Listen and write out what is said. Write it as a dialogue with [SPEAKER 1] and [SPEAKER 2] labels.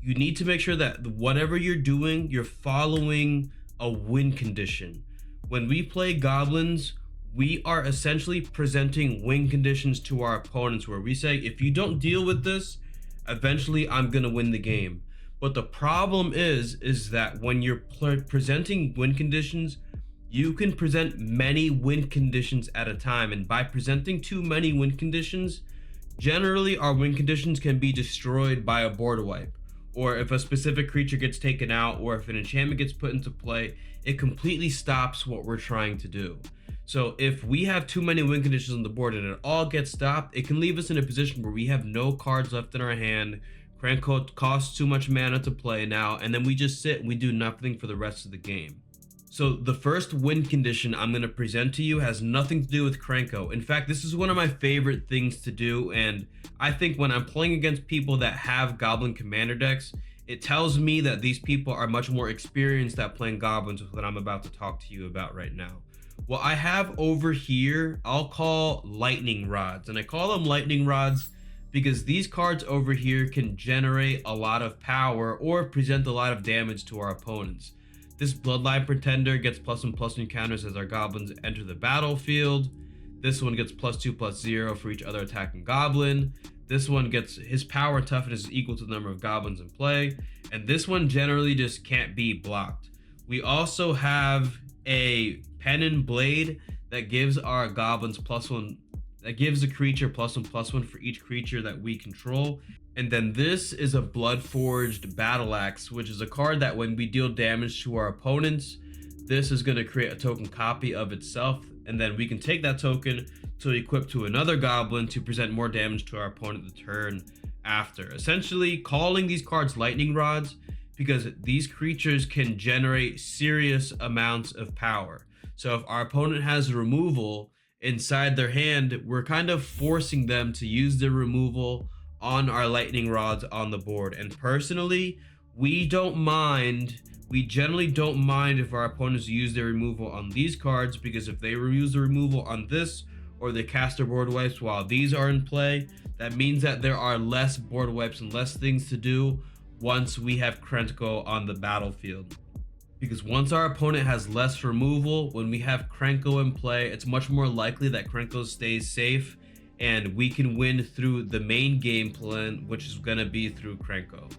[SPEAKER 1] you need to make sure that whatever you're doing, you're following a win condition. When we play goblins, we are essentially presenting win conditions to our opponents where we say, if you don't deal with this, eventually I'm going to win the game. But the problem is that when you're presenting win conditions, you can present many win conditions at a time. And by presenting too many win conditions, generally our win conditions can be destroyed by a board wipe. Or if a specific creature gets taken out, or if an enchantment gets put into play, it completely stops what we're trying to do. So if we have too many win conditions on the board and it all gets stopped, it can leave us in a position where we have no cards left in our hand. Krenko costs too much mana to play now, and then we just sit and we do nothing for the rest of the game. So the first win condition I'm going to present to you has nothing to do with Krenko. In fact, this is one of my favorite things to do, and I think when I'm playing against people that have Goblin Commander decks, it tells me that these people are much more experienced at playing Goblins with what I'm about to talk to you about right now. What I have over here, I'll call Lightning Rods, and I call them Lightning Rods because these cards over here can generate a lot of power or present a lot of damage to our opponents. This Bloodline Pretender gets +1/+1 counters as our goblins enter the battlefield. This one gets +2/+0 for each other attacking goblin. This one gets his power and toughness is equal to the number of goblins in play. And this one generally just can't be blocked. We also have a Pen and Blade that gives our goblins +1, that gives a creature +1/+1 for each creature that we control. And then this is a Bloodforged Battle Axe, which is a card that when we deal damage to our opponents, this is going to create a token copy of itself. And then we can take that token to equip to another goblin to present more damage to our opponent the turn after. Essentially calling these cards Lightning Rods because these creatures can generate serious amounts of power. So if our opponent has removal inside their hand, we're kind of forcing them to use their removal on our Lightning Rods on the board. And personally, we generally don't mind if our opponents use their removal on these cards, because if they use the removal on this or they cast their board wipes while these are in play, that means that there are less board wipes and less things to do once we have Krenko on the battlefield. Because once our opponent has less removal, when we have Krenko in play, it's much more likely that Krenko stays safe and we can win through the main game plan, which is going to be through Krenko.